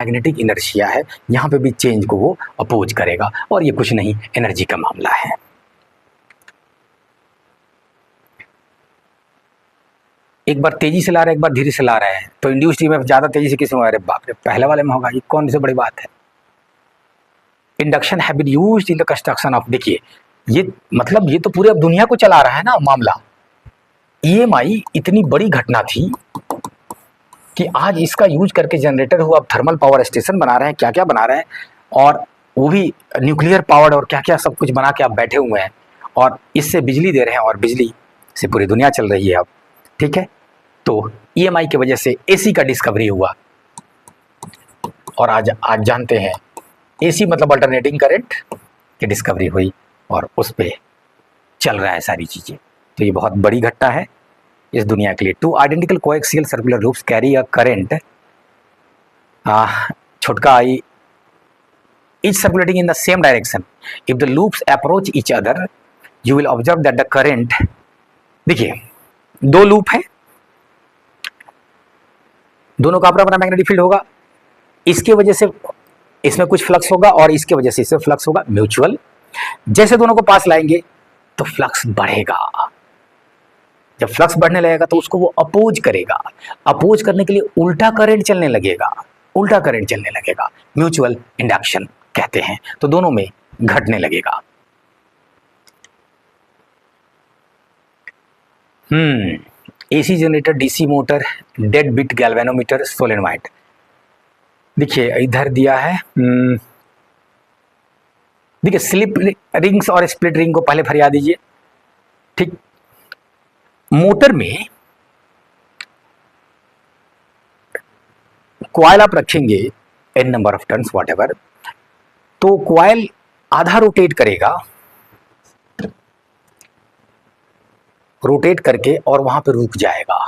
Magnetic inertia है, यहाँ पे भी चेंज को वो अपोज करेगा, और ये कुछ नहीं, एनर्जी का मामला है। एक बार तेजी से ला रहे हैं, एक बार धीरे से ला रहे हैं, तो इंड्यूस्ड ईएमएफ ज्यादा तेजी से किस में होगा? अरे बाप रे, पहले वाले में होगा। ये कौन सी बड़ी बात है? Induction have been used in the construction of, देखिए ये मतलब ये तो पूरे अब दुनिया को चला रहा है ना मामला। ईएमआई इतनी बड़ी घटना थी कि आज इसका यूज करके जनरेटर हुआ, अब थर्मल पावर स्टेशन बना रहे हैं, क्या क्या बना रहे हैं, और वो भी न्यूक्लियर पावर्ड, और क्या क्या सब कुछ बना के आप बैठे हुए हैं, और इससे बिजली दे रहे हैं, और बिजली से पूरी दुनिया चल रही है अब। ठीक है, तो ईएमआई की वजह से एसी का डिस्कवरी हुआ, और आज जानते हैं एसी मतलब अल्टरनेटिंग करंट की डिस्कवरी हुई, और उस पर चल रहा है सारी चीज़ें। तो ये बहुत बड़ी घटना है इस दुनिया के लिए। Two identical coaxial circular loops carry a current, छोटका आई, each circulating in the same direction. If the loops approach each other, you will observe that the current, देखिए दो लूप है, दोनों का अपना अपना मैग्नेटिक फील्ड होगा, इसके वजह से इसमें कुछ फ्लक्स होगा, और इसके वजह से इसमें फ्लक्स होगा म्यूचुअल। जैसे दोनों को पास लाएंगे तो फ्लक्स बढ़ेगा, जब फ्लक्स बढ़ने लगेगा तो उसको वो अपोज करेगा, अपोज करने के लिए उल्टा करंट चलने लगेगा, उल्टा करंट चलने लगेगा, म्यूचुअल इंडक्शन कहते हैं। तो दोनों में घटने लगेगा। AC generator, DC motor, dead bit galvanometer, solenoid. देखिए इधर दिया है, देखिए स्लिप रिंग्स और स्प्लिट रिंग को पहले फरिया दीजिए। ठीक, मोटर में कॉइल आप रखेंगे n number of turns whatever, तो कॉइल आधा रोटेट करेगा, रोटेट करके और वहां पे रुक जाएगा,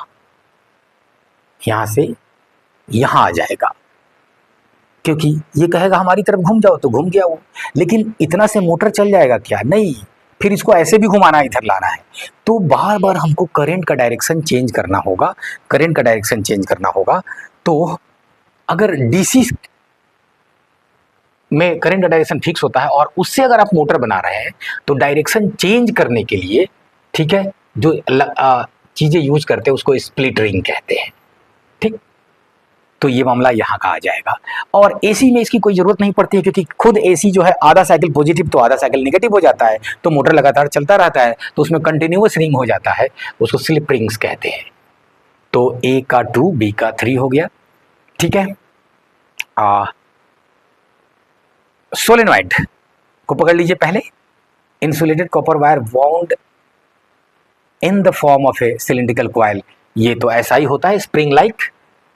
यहां से यहां आ जाएगा, क्योंकि ये कहेगा हमारी तरफ घूम जाओ, तो घूम गया वो। लेकिन इतना से मोटर चल जाएगा क्या? नहीं, फिर इसको ऐसे भी घुमाना, इधर लाना है, तो बार बार हमको करंट का डायरेक्शन चेंज करना होगा, करंट का डायरेक्शन चेंज करना होगा। तो अगर डीसी में करंट का डायरेक्शन फिक्स होता है, और उससे अगर आप मोटर बना रहे हैं, तो डायरेक्शन चेंज करने के लिए, ठीक है, जो चीजें यूज करते हैं उसको स्प्लिट रिंग कहते हैं। ठीक, तो ये मामला यहाँ का आ जाएगा। और एसी में इसकी कोई जरूरत नहीं पड़ती है, क्योंकि खुद एसी जो है आधा साइकिल पॉजिटिव तो आधा साइकिल नेगेटिव हो जाता है, तो मोटर लगातार चलता रहता है, तो उसमें कंटिन्यूअस रिंग हो जाता है, उसको स्लिप रिंग्स कहते हैं। तो ए का 2, बी का 3 हो गया। ठीक है, सोलेनोइड को पकड़ लीजिए पहले। Insulated copper wire wound in the form of A cylindrical coil, ये तो ऐसा ही होता है, स्प्रिंग लाइक।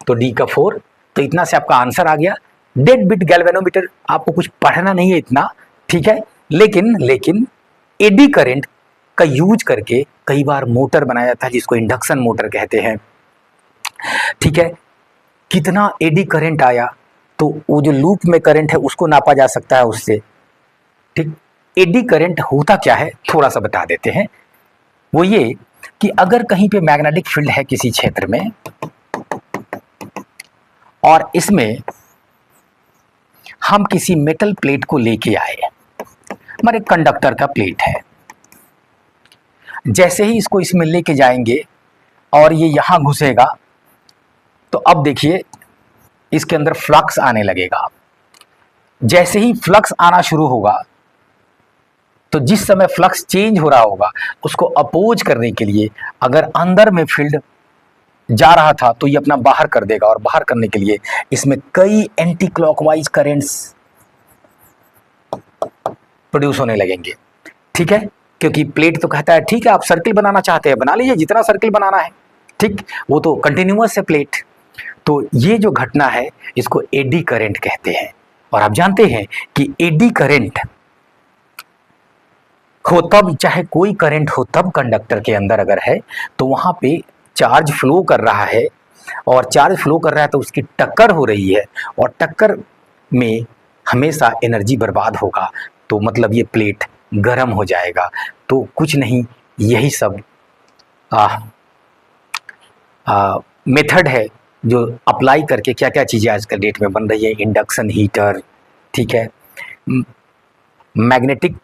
तो डी का 4, तो इतना से आपका आंसर आ गया। डेड बिट गैल्वेनोमीटर आपको कुछ पढ़ना नहीं है इतना, ठीक है, लेकिन एडी करंट का यूज करके कई बार मोटर बनाया जाता है, जिसको इंडक्शन मोटर कहते हैं। ठीक है, कितना एडी करंट आया, तो वो जो लूप में करंट है उसको नापा जा सकता है उससे। ठीक, एडी करंट होता क्या है थोड़ा सा बता देते हैं। वो ये कि अगर कहीं पे मैग्नेटिक फील्ड है किसी क्षेत्र में, और इसमें हम किसी मेटल प्लेट को लेके आए, हमारे कंडक्टर का प्लेट है, जैसे ही इसको इसमें लेके जाएंगे और ये यहां घुसेगा, तो अब देखिए इसके अंदर फ्लक्स आने लगेगा। जैसे ही फ्लक्स आना शुरू होगा, तो जिस समय फ्लक्स चेंज हो रहा होगा उसको अपोज करने के लिए, अगर अंदर में फील्ड जा रहा था तो ये अपना बाहर कर देगा, और बाहर करने के लिए इसमें कई एंटी क्लॉकवाइज करेंट्स प्रोड्यूस होने लगेंगे। ठीक है, क्योंकि प्लेट तो कहता है ठीक है आप सर्किल बनाना चाहते हैं बना लीजिए, जितना सर्किल बनाना है। ठीक, वो तो कंटिन्यूअस है प्लेट। तो ये जो घटना है इसको एडी करंट कहते हैं। और आप जानते हैं कि एडी करंट हो तब, चाहे कोई करंट हो तब, कंडक्टर के अंदर अगर है तो वहां पे चार्ज फ्लो कर रहा है, और चार्ज फ्लो कर रहा है तो उसकी टक्कर हो रही है, और टक्कर में हमेशा एनर्जी बर्बाद होगा, तो मतलब ये प्लेट गर्म हो जाएगा। तो कुछ नहीं, यही सब मेथड है जो अप्लाई करके क्या क्या चीज़ें आजकल डेट में बन रही है, इंडक्शन हीटर, ठीक है, मैग्नेटिक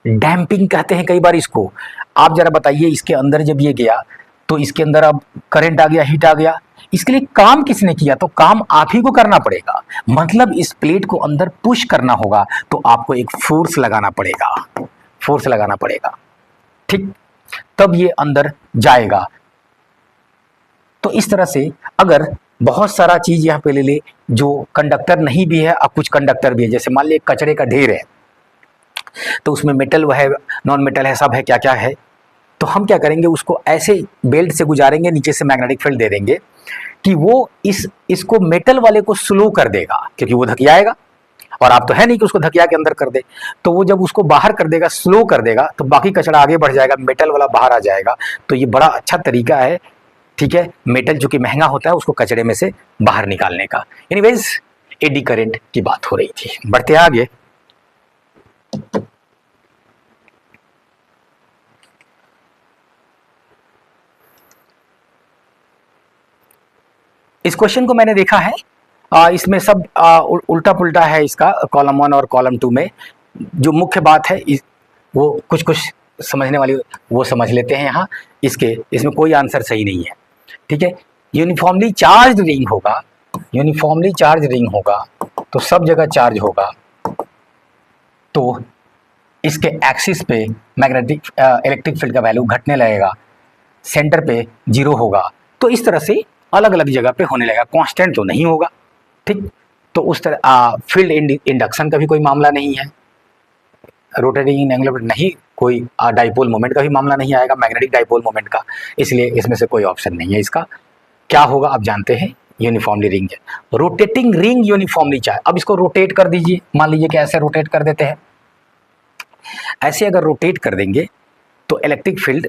डैम्पिंग कहते हैं कई बार इसको। आप जरा बताइए, इसके अंदर जब ये गया तो इसके अंदर अब करंट आ गया, हीट आ गया, इसके लिए काम किसने किया? तो काम आप ही को करना पड़ेगा। मतलब इस प्लेट को अंदर पुश करना होगा तो आपको एक फोर्स लगाना पड़ेगा, फोर्स लगाना पड़ेगा, ठीक, तब ये अंदर जाएगा। तो इस तरह से अगर बहुत सारा चीज यहाँ पे ले ले जो कंडक्टर नहीं भी है और कुछ कंडक्टर भी है, जैसे मान लीजिए कचरे का ढेर है तो उसमें मेटल है, नॉन मेटल है, सब है, क्या क्या है, तो हम क्या करेंगे, उसको ऐसे बेल्ट से गुजारेंगे, नीचे से मैग्नेटिक फील्ड दे देंगे कि वो इसको मेटल वाले को स्लो कर देगा, क्योंकि वो धकियाएगा और आप तो है नहीं कि उसको धकिया के अंदर कर दे। तो वो जब उसको बाहर कर देगा, स्लो कर देगा, तो बाकी कचरा आगे बढ़ जाएगा, मेटल वाला बाहर आ जाएगा। तो ये बड़ा अच्छा तरीका है, ठीक है, मेटल जो कि महंगा होता है उसको कचरे में से बाहर निकालने का। एनीवेज, एडी करंट की बात हो रही थी, बढ़ते आगे। इस क्वेश्चन को मैंने देखा है, इसमें सब उल्टा पुल्टा है इसका, कॉलम 1 और कॉलम 2 में जो मुख्य बात है वो कुछ कुछ समझने वाली वो समझ लेते हैं यहाँ। इसमें कोई आंसर सही नहीं है, ठीक है। यूनिफॉर्मली चार्ज रिंग होगा, यूनिफॉर्मली चार्ज रिंग होगा तो सब जगह चार्ज होगा, तो इसके एक्सिस पे मैग्नेटिक इलेक्ट्रिक फील्ड का वैल्यू घटने लगेगा, सेंटर पे 0 होगा। तो इस तरह से अलग अलग जगह पे होने लगेगा, कांस्टेंट तो नहीं होगा, ठीक। तो उस तरह फील्ड इंडक्शन का भी कोई मामला नहीं है, रोटेटिंग इन एंगुलर नहीं, कोई डाइपोल मोमेंट का भी मामला नहीं आएगा, मैग्नेटिक डाइपोल मोमेंट का, इसलिए इसमें से कोई ऑप्शन नहीं है। इसका क्या होगा आप जानते हैं, यूनिफॉर्मली रिंग है। रोटेटिंग रिंग यूनिफॉर्मली चार्ज, अब इसको रोटेट कर दीजिए, मान लीजिए कि ऐसे रोटेट कर देते हैं, ऐसे अगर रोटेट कर देंगे तो इलेक्ट्रिक फील्ड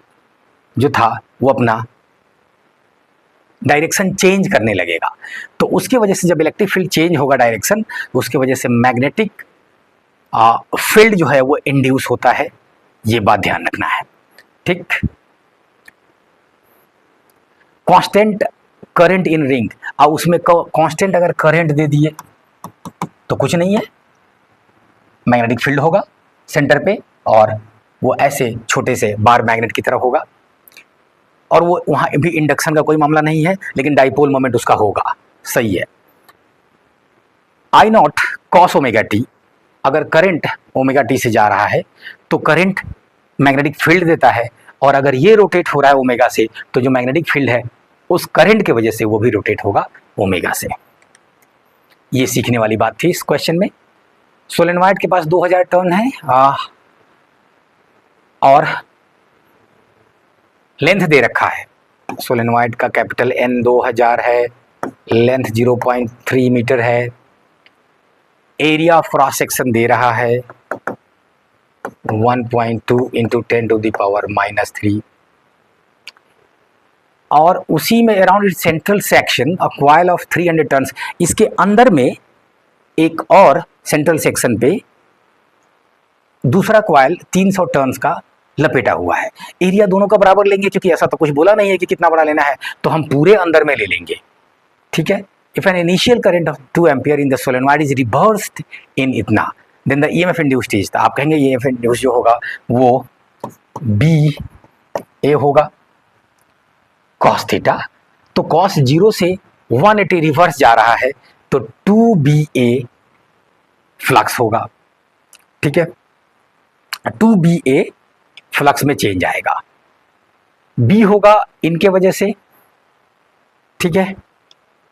जो था वो अपना डायरेक्शन चेंज करने लगेगा। तो उसकी वजह से जब इलेक्ट्रिक फील्ड चेंज होगा डायरेक्शन, उसकी वजह से मैग्नेटिक फील्ड जो है वो इंड्यूस होता है, ये बात ध्यान रखना है, ठीक। कांस्टेंट करंट इन रिंग, अब उसमें कांस्टेंट अगर करंट दे दिए तो कुछ नहीं है, मैग्नेटिक फील्ड होगा सेंटर पे और वो ऐसे छोटे से बार मैग्नेट की तरह होगा, और वो वहां भी इंडक्शन का कोई मामला नहीं है, लेकिन डाइपोल मोमेंट उसका होगा, सही है। आई नॉट कॉस ओमेगा टी, अगर करंट ओमेगा टी से जा रहा है तो करंट मैग्नेटिक फील्ड देता है, और अगर ये रोटेट हो रहा है ओमेगा से तो जो मैग्नेटिक फील्ड है उस करंट की वजह से वो भी रोटेट होगा ओमेगा से। ये सीखने वाली बात थी इस क्वेश्चन में। सोलेनोइड के पास 2000 टर्न है और लेंथ दे रखा है, सोलेनोइड का कैपिटल N 2000 है, लेंथ 0.3 मीटर है, एरिया ऑफ क्रॉस सेक्शन दे रहा है 1.2 इंटू 10⁻³ और उसी में around it central section a coil of 300 turns, इसके अंदर में एक और सेंट्रल सेक्शन पे दूसरा कॉइल 300 टर्न्स का लपेटा हुआ है। एरिया दोनों का बराबर लेंगे, क्योंकि ऐसा तो कुछ बोला नहीं है कि कितना बड़ा लेना है, तो हम पूरे अंदर में ले लेंगे, ठीक है। If an initial current of 2 ampere in the solenoid is reversed in इतना, then the EMF induced is, आप कहेंगे ईएमएफ इंड्यूस्ड जो होगा वो बी ए होगा कॉस थीटा, तो कॉस 0 से 180 रिवर्स जा रहा है तो 2BA फ्लक्स होगा, ठीक है। 2BA फ्लक्स में चेंज आएगा, B होगा इनके वजह से, ठीक है,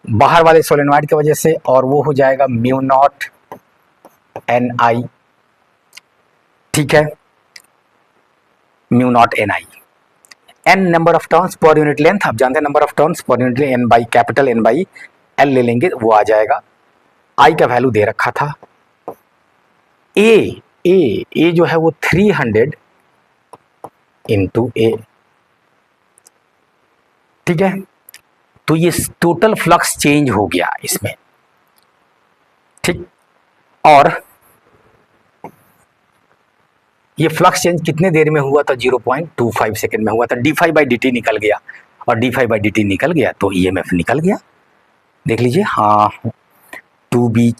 बाहर वाले सोलेनोइड की वजह से, और वो हो जाएगा μ0 NI, ठीक है, μ0 NI। n number of turns per unit length, आप जानते हैं number of turns per unit n by capital N by L ले लेंगे, वो आ जाएगा। I का वैल्यू दे रखा था, A जो है वो 300 इंटू A, ठीक है। तो ये टोटल फ्लक्स चेंज हो गया इसमें, ठीक। और ये फ्लक्स चेंज कितने देर में हुआ था, 0.25 सेकेंड में हुआ था, d∅/dt निकल गया, और D phi by D T निकल गया तो ईएमएफ निकल गया। देख लीजिए, हाँ, टू बी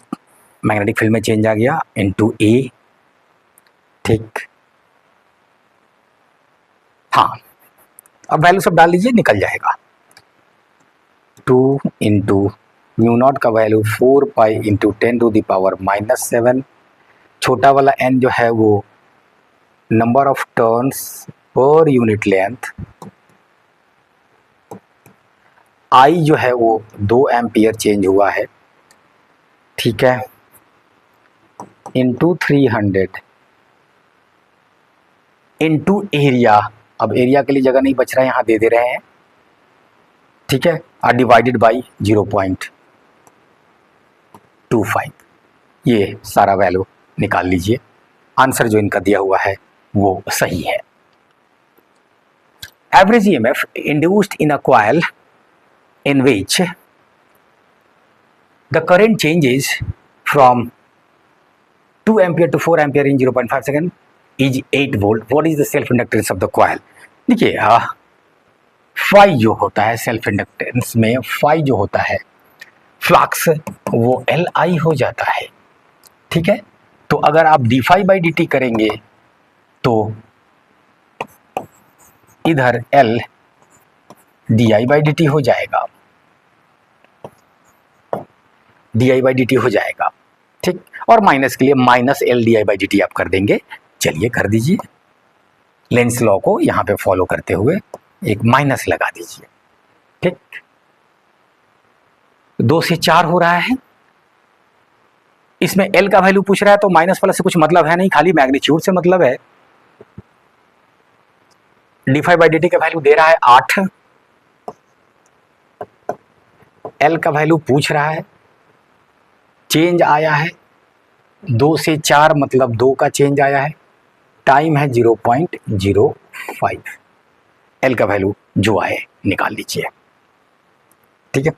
मैग्नेटिक फील्ड में चेंज आ गया इनटू ए, ठीक। हाँ, अब वैल्यू सब डाल लीजिए, निकल जाएगा। 2 इंटू म्यू नॉट का वैल्यू 4 पाई इंटू 10⁻⁻7। छोटा वाला n जो है वो number of turns per unit length, I जो है वो 2 एम्पियर चेंज हुआ है, ठीक है, इंटू 300 इंटू एरिया। अब एरिया के लिए जगह नहीं बच रहा है, यहाँ दे रहे हैं, ठीक है, और डिवाइडेड बाई 0.25। ये सारा वैल्यू निकाल लीजिए। आंसर जो इनका दिया हुआ है वो सही है। Average EMF induced in a coil in which the current changes from 2 ampere to 4 ampere in 0.5 second is 8 volt. What is the self inductance of the coil? देखिए, फाई जो होता है सेल्फ इंडक्टेंस में, फाई जो होता है flux, वो L I हो जाता है, ठीक है। तो अगर आप D phi by D T करेंगे तो इधर L D I by D T हो जाएगा, D I by D T हो जाएगा, ठीक। और माइनस के लिए minus L D I by D T आप कर देंगे। चलिए कर दीजिए, लेंस लॉ को यहाँ पे फॉलो करते हुए एक माइनस लगा दीजिए, ठीक। 2 से 4 हो रहा है, इसमें एल का वैल्यू पूछ रहा है तो माइनस प्लस से कुछ मतलब है नहीं, खाली मैग्नीट्यूड से मतलब है। D phi by D T का वैल्यू दे रहा है 8, एल का वैल्यू पूछ रहा है, चेंज आया है 2 से 4 मतलब 2 का चेंज आया है, टाइम है 0.05, एल का वैल्यू जो आए निकाल लीजिए, ठीक है।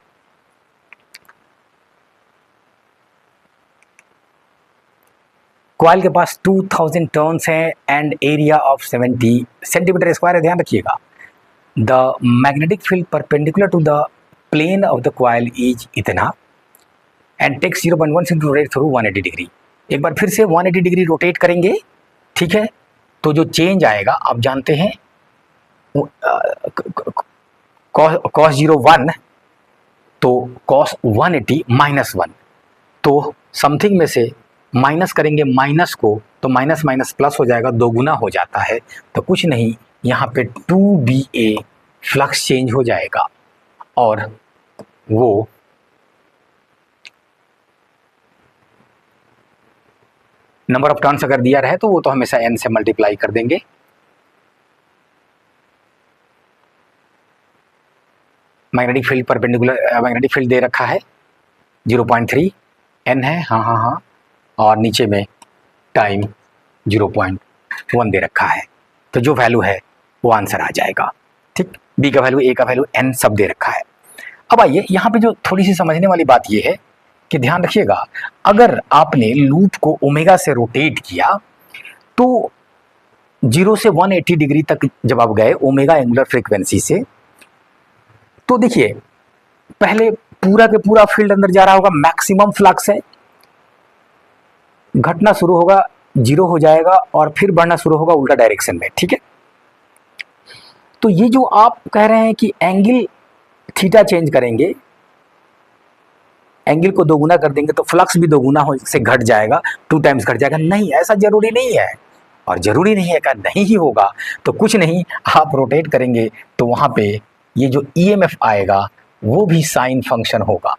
कॉइल के पास 2000 टर्न्स हैं and area of 70 centimetre square है, ध्यान रखिएगा। The magnetic field perpendicular to the plane of the coil is इतना and take 0.1 rotate through 180 degree. एक बार फिर से 180 डिग्री रोटेट करेंगे, ठीक है, तो जो चेंज आएगा आप जानते हैं cos 01 तो cos 180 -1, तो समथिंग में से माइनस करेंगे माइनस को तो माइनस माइनस प्लस हो जाएगा, 2 गुना हो जाता है, तो कुछ नहीं, यहाँ पे 2BA फ्लक्स चेंज हो जाएगा और वो नंबर ऑफ टर्न्स अगर दिया रहे तो वो तो हमेशा n से मल्टीप्लाई कर देंगे। Magnetic field perpendicular, magnetic field दे रखा है 0.3 n है, हाँ हाँ हाँ, और नीचे में टाइम 0.1 दे रखा है, तो जो वैल्यू है वो आंसर आ जाएगा, ठीक। बी का वैल्यू, ए का वैल्यू, n सब दे रखा है। अब आइए यहाँ पे जो थोड़ी सी समझने वाली बात ये है कि ध्यान रखिएगा, अगर आपने लूप को ओमेगा से रोटेट किया तो 0 से 180 डिग्री तक जब आप गए ओमेगा एंगुलर फ्रीक्वेंसी से, तो देखिए पहले पूरा के पूरा फील्ड अंदर जा रहा होगा, मैक्सिमम फ्लक्स है, घटना शुरू होगा, 0 हो जाएगा और फिर बढ़ना शुरू होगा उल्टा डायरेक्शन में, ठीक है। तो ये जो आप कह रहे हैं कि एंगल थीटा चेंज करेंगे, एंगल को 2 गुना कर देंगे तो फ्लक्स भी 2 गुना हो से घट जाएगा, 2 टाइम्स घट जाएगा, नहीं, ऐसा जरूरी नहीं है। और जरूरी नहीं है कि नहीं ही होगा तो कुछ नहीं, आप रोटेट करेंगे तो वहां पे ये जो ईएमएफ आएगा वो भी साइन फंक्शन होगा,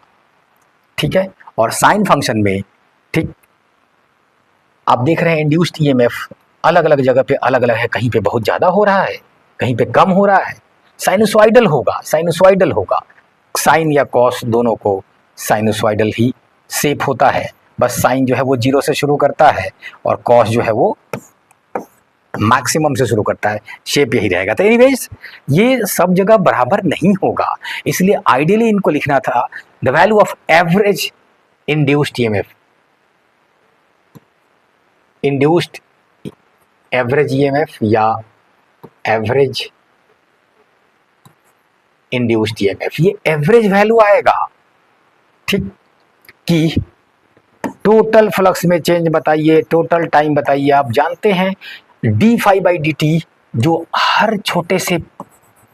ठीक है। और साइन फंक्शन में, ठीक, आप देख रहे हैं इंड्यूस्ड ईएमएफ अलग अलग जगह पे अलग अलग है, कहीं पे बहुत ज़्यादा हो रहा है, कहीं पे कम हो रहा है, साइनसॉइडल होगा, साइनसॉइडल होगा, साइन या कॉस दोनों को साइनसॉइडल ही शेप होता है, बस साइन जो है वो 0 से शुरू करता है और कॉस जो है वो मैक्सिमम से शुरू करता है, शेप यही रहेगा। तो एनीवेज ये सब जगह बराबर नहीं होगा, इसलिए आइडियली इनको लिखना था the value of average induced EMF, induced average EMF या एवरेज इंड्यूस्ड ईएमएफ, ये एवरेज वैल्यू आएगा, ठीक, कि टोटल फ्लक्स में चेंज बताइए, टोटल टाइम बताइए। आप जानते हैं D phi by D T जो हर छोटे से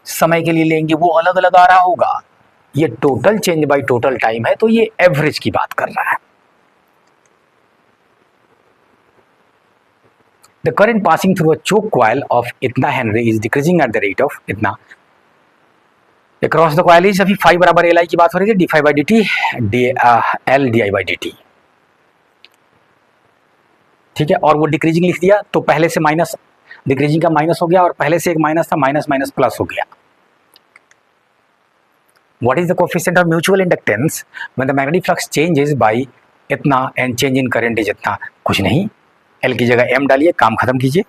समय के लिए लेंगे वो अलग अलग आ रहा होगा, ये total change by total time है, तो ये एवरेज की बात कर रहा है। The current passing through a choke coil of इतना henry is decreasing at the rate of इतना, अक्रॉस द कॉइल इज, अभी फाई बराबर एल आई की बात हो रही है, D phi by D t L D I by D t, ठीक है। और वो डिक्रीजिंग लिख दिया तो पहले से माइनस, डिक्रीजिंग का माइनस हो गया और पहले से एक माइनस था, माइनस माइनस प्लस हो गया। What is the coefficient of mutual inductance when the magnetic flux changes by इतना and change in current is इतना, कुछ नहीं, एल की जगह एम डालिए, काम खत्म कीजिए।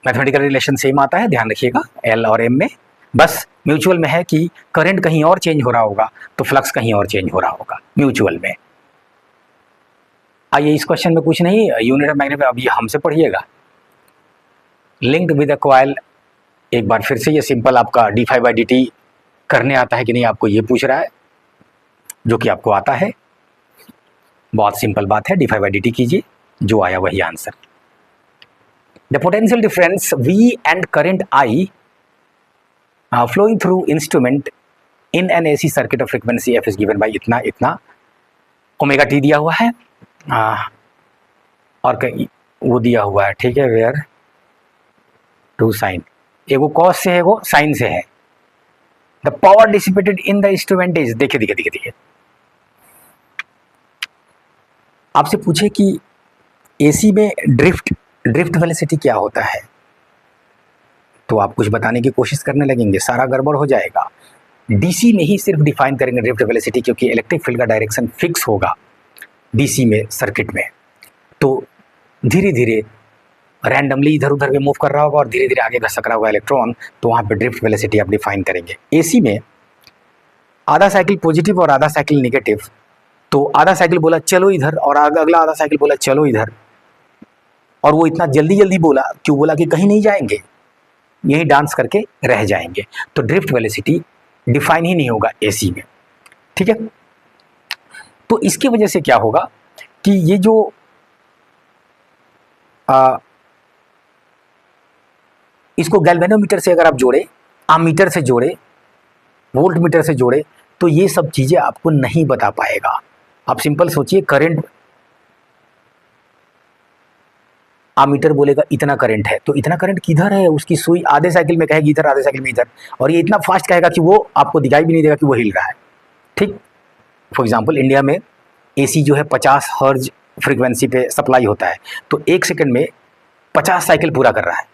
मैथमेटिकल रिलेशन सेम आता है, ध्यान रखिएगा एल और एम में, बस म्यूचुअल में है कि करंट कहीं और चेंज हो रहा होगा तो फ्लक्स कहीं और चेंज हो रहा होगा म्यूचुअल में। आइए इस क्वेश्चन में कुछ नहीं, यूनिट ऑफ मैग्नेट अभी हमसे पढ़िएगा। लिंक्ड विद अ कॉइल, एक बार फिर से ये सिंपल आपका D phi by D T करने आता है कि नहीं, आपको ये पूछ रहा है, जो कि आपको आता है, बहुत सिंपल बात है, D phi by D T कीजिए, जो आया वही answer. The potential difference V and current I flowing through instrument in an AC circuit of frequency F is given by इतना इतना, ओमेगा टी दिया हुआ है, और वो दिया हुआ है, ठीक है, वेयर टू साइन, एगो कॉस से है, एगो साइन से है। The power dissipated in the instrument is, देखिए देखिए देखिए देखिए, आपसे पूछे कि AC में ड्रिफ्ट वेलोसिटी क्या होता है, तो आप कुछ बताने की कोशिश करने लगेंगे, सारा गड़बड़ हो जाएगा। DC में ही सिर्फ डिफाइन करेंगे ड्रिफ्ट वेलोसिटी, क्योंकि इलेक्ट्रिक फील्ड का डायरेक्शन फिक्स होगा DC में, सर्किट में, तो धीरे धीरे रैंडमली इधर उधर भी मूव कर रहा होगा और धीरे धीरे आगे घसक रहा होगा इलेक्ट्रॉन, तो वहाँ पे ड्रिफ्ट वेलोसिटी आप डिफाइन करेंगे। AC में आधा साइकिल पॉजिटिव और आधा साइकिल नेगेटिव, तो आधा साइकिल बोला चलो इधर और अगला आधा साइकिल बोला चलो इधर, और वो इतना जल्दी जल्दी बोला, क्यों बोला कि कहीं नहीं जाएंगे, यहीं डांस करके रह जाएंगे, तो ड्रिफ्ट वेलोसिटी डिफाइन ही नहीं होगा AC में, ठीक है। तो इसकी वजह से क्या होगा कि ये जो इसको गैल्वेनोमीटर से अगर आप जोड़े, आमीटर से जोड़े, वोल्ट मीटर से जोड़े, तो ये सब चीज़ें आपको नहीं बता पाएगा। आप सिंपल सोचिए, करंट, आमीटर बोलेगा इतना करंट है, तो इतना करंट किधर है, उसकी सुई आधे साइकिल में कहेगी इधर, आधे साइकिल में इधर, और ये इतना फास्ट कहेगा कि वो आपको दिखाई भी नहीं देगा कि वो हिल रहा है, ठीक। फॉर एग्जांपल इंडिया में AC जो है 50 हर्ज फ्रीक्वेंसी पे सप्लाई होता है, तो 1 सेकंड में 50 साइकिल पूरा कर रहा है,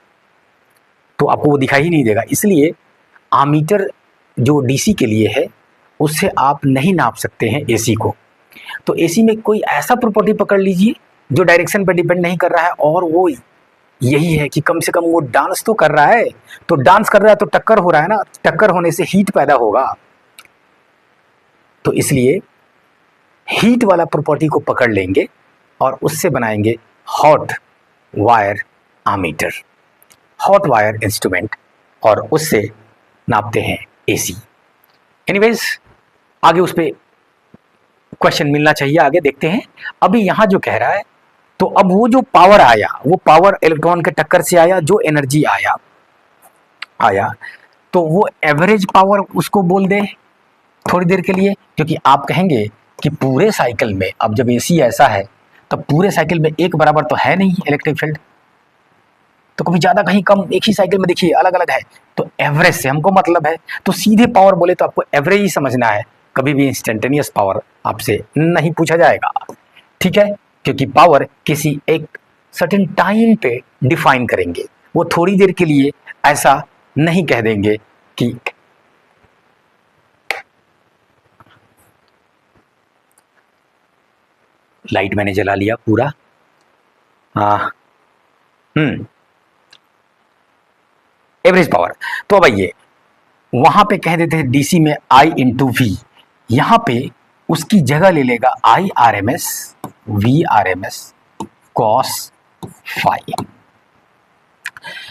तो आपको वो दिखाई ही नहीं देगा। इसलिए आमीटर जो DC के लिए है उससे आप नहीं नाप सकते हैं AC को। तो AC में कोई ऐसा प्रॉपर्टी पकड़ लीजिए जो डायरेक्शन पे डिपेंड नहीं कर रहा है, और वो यही है कि कम से कम वो डांस तो कर रहा है, तो डांस कर रहा है तो टक्कर हो रहा है ना, टक्कर होने से हीट पैदा होगा, तो इसलिए हीट वाला प्रॉपर्टी को पकड़ लेंगे और उससे बनाएंगे hot wire ammeter, hot wire instrument, और उससे नापते हैं AC। एनीवेज आगे उस पर क्वेश्चन मिलना चाहिए, आगे देखते हैं। अभी यहाँ जो कह रहा है, तो अब वो जो पावर आया, वो पावर इलेक्ट्रॉन के टक्कर से आया, जो एनर्जी आया, तो वो एवरेज पावर उसको बोल दे थोड़ी देर के लिए, क्योंकि आप कहेंगे कि पूरे साइकिल में, अब जब AC ऐसा है तो पूरे साइकिल में एक बराबर तो है नहीं इलेक्ट्रिक फील्ड, तो कभी ज़्यादा कहीं कम, एक ही साइकिल में देखिए अलग अलग है, तो एवरेज से हमको मतलब है, तो सीधे पावर बोले तो आपको एवरेज ही समझना है, कभी भी इंस्टेंटेनियस पावर आपसे नहीं पूछा जाएगा, ठीक है, क्योंकि पावर किसी एक सर्टेन टाइम पे डिफाइन करेंगे, वो थोड़ी देर के लिए ऐसा नहीं कह देंगे कि लाइट मैंने जला लिया पूरा, एवरेज पावर। तो अब आइए वहां पे कह देते हैं DC में I इंटू V, यहां पे उसकी जगह ले लेगा IRMS V RMS cos phi।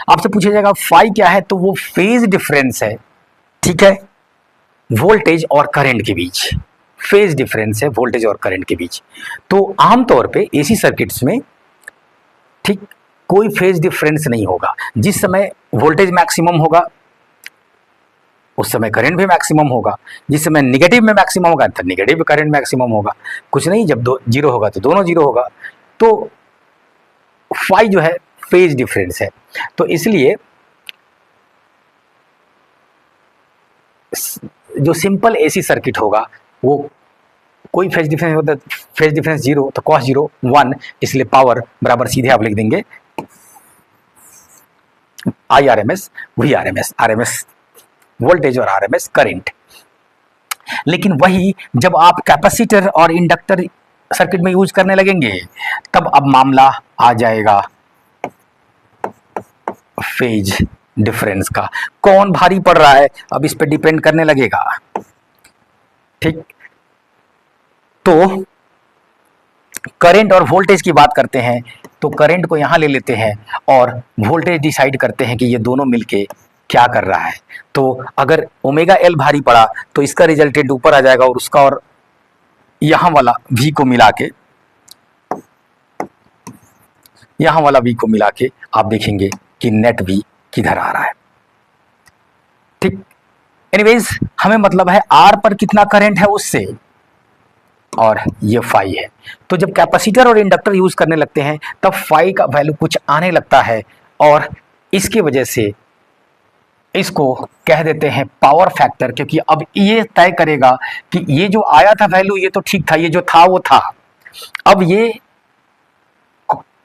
आपसे पूछा जाएगा फाई क्या है, तो वो फेज डिफरेंस है, ठीक है, वोल्टेज और करंट के बीच। फेज डिफरेंस है वोल्टेज और करंट के बीच। तो आमतौर पे एसी सर्किट्स में, ठीक, कोई फेज डिफरेंस नहीं होगा। जिस समय वोल्टेज मैक्सिमम होगा उस समय करंट भी मैक्सिमम होगा, जिस समय निगेटिव में मैक्सिमम होगा तो निगेटिव करंट मैक्सिमम होगा। कुछ नहीं, जब दो जीरो होगा तो दोनों जीरो होगा। तो फाई जो है फेज डिफरेंस है। तो इसलिए जो सिंपल एसी सर्किट होगा वो कोई फेज डिफरेंस होता है, फेज डिफरेंस जीरो, तो कॉस जीरो वन, इसलिए पावर बराबर सीधे आप लिख देंगे I R M S V R M S voltage और आर एम एस करेंट। लेकिन वही जब आप कैपेसिटर और इंडक्टर सर्किट में यूज करने लगेंगे तब अब मामला आ जाएगा फेज डिफरेंस का। कौन भारी पड़ रहा है अब इस पे डिपेंड करने लगेगा, ठीक। तो करंट और वोल्टेज की बात करते हैं तो करंट को यहां ले लेते हैं और वोल्टेज डिसाइड करते हैं कि ये दोनों मिलके क्या कर रहा है। तो अगर ओमेगा एल भारी पड़ा तो इसका रिजल्टेंट ऊपर आ जाएगा और उसका और यहां वाला वी को मिला के, यहां वाला वी को मिला के आप देखेंगे कि नेट वी किधर आ रहा है, ठीक। एनीवेज हमें मतलब है आर पर कितना करंट है उससे, और ये फाई है। तो जब कैपेसिटर और इंडक्टर यूज करने लगते हैं तब फाई का वैल्यू कुछ आने लगता है और इसकी वजह से इसको कह देते हैं पावर फैक्टर, क्योंकि अब ये तय करेगा कि ये जो आया था वैल्यू ये तो ठीक था, ये जो था वो था, अब ये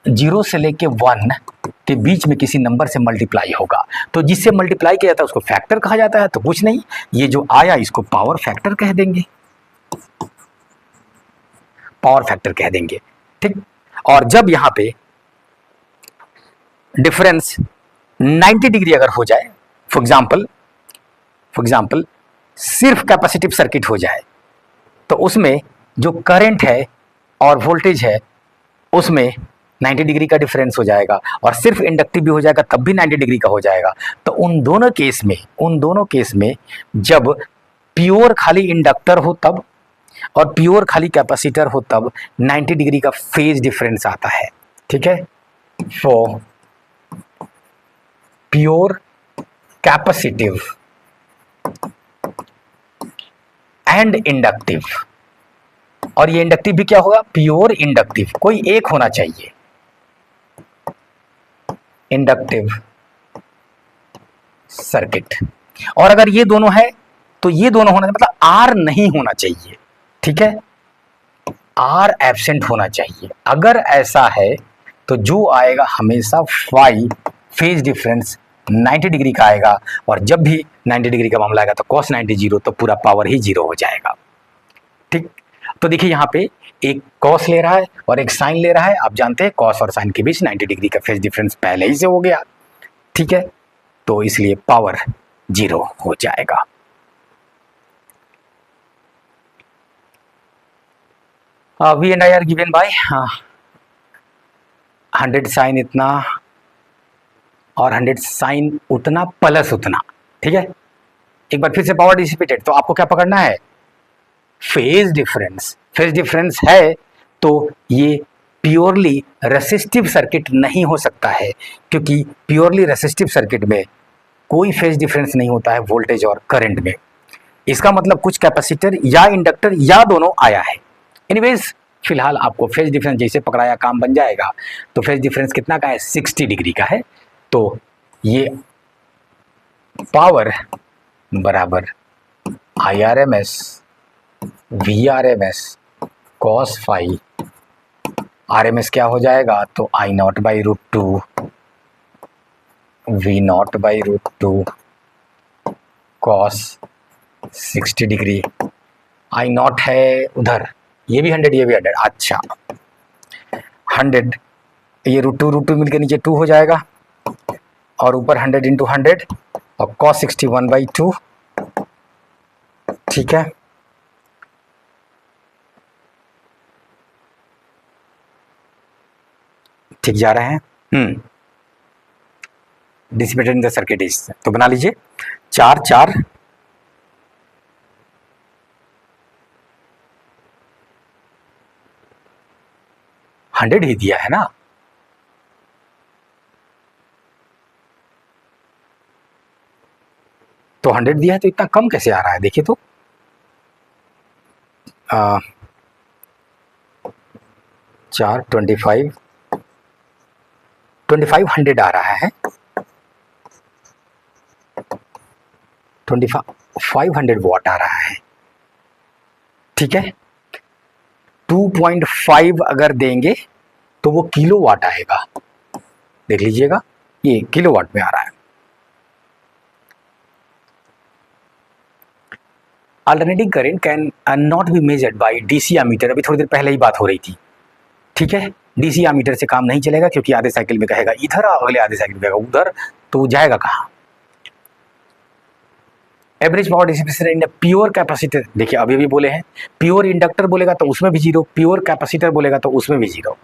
जीरो से लेके वन के बीच में किसी नंबर से मल्टीप्लाई होगा। तो जिससे मल्टीप्लाई किया जाता है उसको फैक्टर कहा जाता है। तो कुछ नहीं, ये जो आया इसको पावर फैक्टर कह देंगे, पावर फैक्टर कह देंगे, ठीक। और जब यहां पे डिफरेंस 90 डिग्री अगर हो जाए, फॉर एग्जांपल सिर्फ कैपेसिटिव सर्किट हो जाए तो उसमें जो करंट है और वोल्टेज है उसमें 90 डिग्री का डिफरेंस हो जाएगा, और सिर्फ इंडक्टिव भी हो जाएगा तब भी 90 डिग्री का हो जाएगा। तो उन दोनों केस में जब प्योर खाली इंडक्टर हो तब और प्योर खाली कैपेसिटर हो तब 90 डिग्री का फेज डिफरेंस आता है, ठीक है। For pure capacitive and inductive, और ये इंडक्टिव भी क्या होगा, प्योर इंडक्टिव, कोई एक होना चाहिए, इंडक्टिव सर्किट। और अगर ये दोनों है तो ये दोनों होना मतलब आर नहीं होना चाहिए, ठीक है, आर एब्सेंट होना चाहिए। अगर ऐसा है तो जो आएगा हमेशा फाई फेज डिफरेंस 90 डिग्री का आएगा, और जब भी 90 डिग्री का मामला आएगा तो cos 90 जीरो, तो पूरा पावर ही जीरो हो जाएगा, ठीक। तो देखिए यहाँ पे एक cos ले रहा है और एक साइन ले रहा है। आप जानते हैं cos और साइन के बीच 90 डिग्री का फेज डिफरेंस पहले ही से हो गया, ठीक है। तो इसलिए पावर जीरो हो जाएगा। V and I are given by 100 sine इतना और 100 साइन उतना प्लस उतना, ठीक है। एक बार फिर से पावर डिसिपेटेड, तो आपको क्या पकड़ना है, फेज डिफरेंस। फेज डिफरेंस है तो ये प्योरली रेसिस्टिव सर्किट नहीं हो सकता है, क्योंकि प्योरली रेसिस्टिव सर्किट में कोई फेज डिफरेंस नहीं होता है वोल्टेज और करंट में। इसका मतलब कुछ कैपेसिटर या इंडक्टर या दोनों आया है। एनीवेज फिलहाल आपको फेज डिफरेंस जैसे पकड़ाया काम बन जाएगा। तो फेज डिफरेंस कितना का है, 60 डिग्री का है। तो ये पावर बराबर I R M S V R M S cos phi, R M S क्या हो जाएगा, तो I nought by root two V nought by root two cos 60 degree. I nought है उधर, ये भी 100 ये भी 100, अच्छा 100, ये रूट टू मिलकर नीचे 2 हो जाएगा और ऊपर 100 इंटू 100 और cos 61/2, ठीक है। ठीक जा रहे हैं। Dissipated in the circuit is, तो बना लीजिए 4 4 100 ही दिया है ना, तो 100 दिया है तो इतना कम कैसे आ रहा है, देखिए तो 4 25 आ रहा है, 2500 वॉट आ रहा है, ठीक है। 2.5 अगर देंगे तो वो किलो वाट आएगा, देख लीजिएगा ये किलो वाट में आ रहा है। Alternating current can not be measured by DC ammeter, अभी थोड़ी देर पहले ही बात हो रही थी, ठीक है। डीसी एमीटर से काम नहीं चलेगा क्योंकि आधे साइकिल में कहेगा इधर, अगले आधे साइकिल में कहेगा उधर, तो जाएगा कहाँ। Average power dissipation in pure capacitor, देखिए अभी भी बोले हैं, प्योर इंडक्टर बोलेगा तो उसमें भी जीरो, प्योर कैपेसिटर बोलेगा तो उसमें भी जीरो,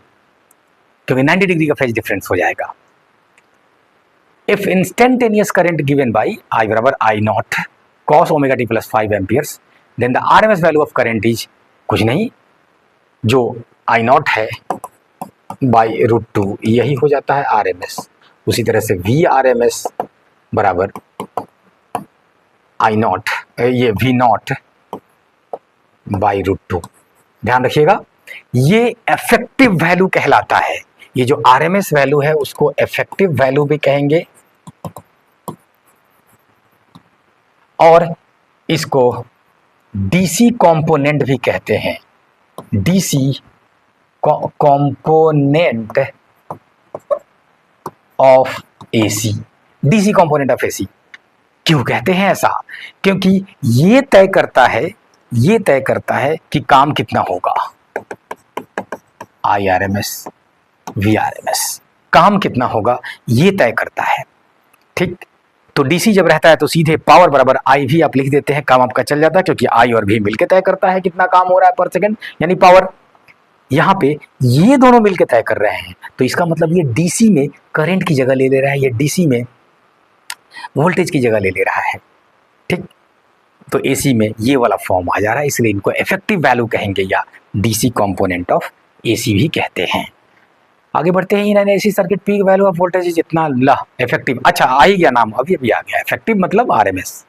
क्योंकि 90 डिग्री का फेज डिफरेंस हो जाएगा। If instantaneous current given by I बराबर I nought cos omega t plus 5 amperes, then the RMS value of current is कुछ नहीं, जो आई नॉट है बाई √2 यही हो जाता है आरएमएस। उसी तरह से वी आरएमएस बराबर आई नॉट, ये वी नॉट बाई √2। ध्यान रखिएगा ये इफेक्टिव वैल्यू कहलाता है, ये जो आरएमएस वैल्यू है उसको इफेक्टिव वैल्यू भी कहेंगे और इसको डीसी कंपोनेंट भी कहते हैं, DC component of AC, DC component of AC. क्यों कहते हैं ऐसा, क्योंकि ये तय करता है कि काम कितना होगा, I R M S V R M S, काम कितना होगा ये तय करता है, ठीक। तो डीसी जब रहता है तो सीधे पावर बराबर आई भी आप लिख देते हैं, काम आपका चल जाता है, क्योंकि आई और भी मिलकर तय करता है कितना काम हो रहा है पर सेकंड, यानी पावर। यहाँ पे ये दोनों मिलकर तय कर रहे हैं, तो इसका मतलब ये डीसी में करंट की जगह ले रहा है, ये डीसी में वोल्टेज की जगह ले रहा है, ठीक। तो एसी में ये वाला फॉर्म आ जा रहा है, इसलिए इनको इफेक्टिव वैल्यू कहेंगे या डीसी कंपोनेंट ऑफ एसी भी कहते हैं। आगे बढ़ते हैं, in AC circuit peak value of voltage जितना ला इफेक्टिव, अच्छा आ ही गया नाम, अभी आ गया इफेक्टिव मतलब RMS.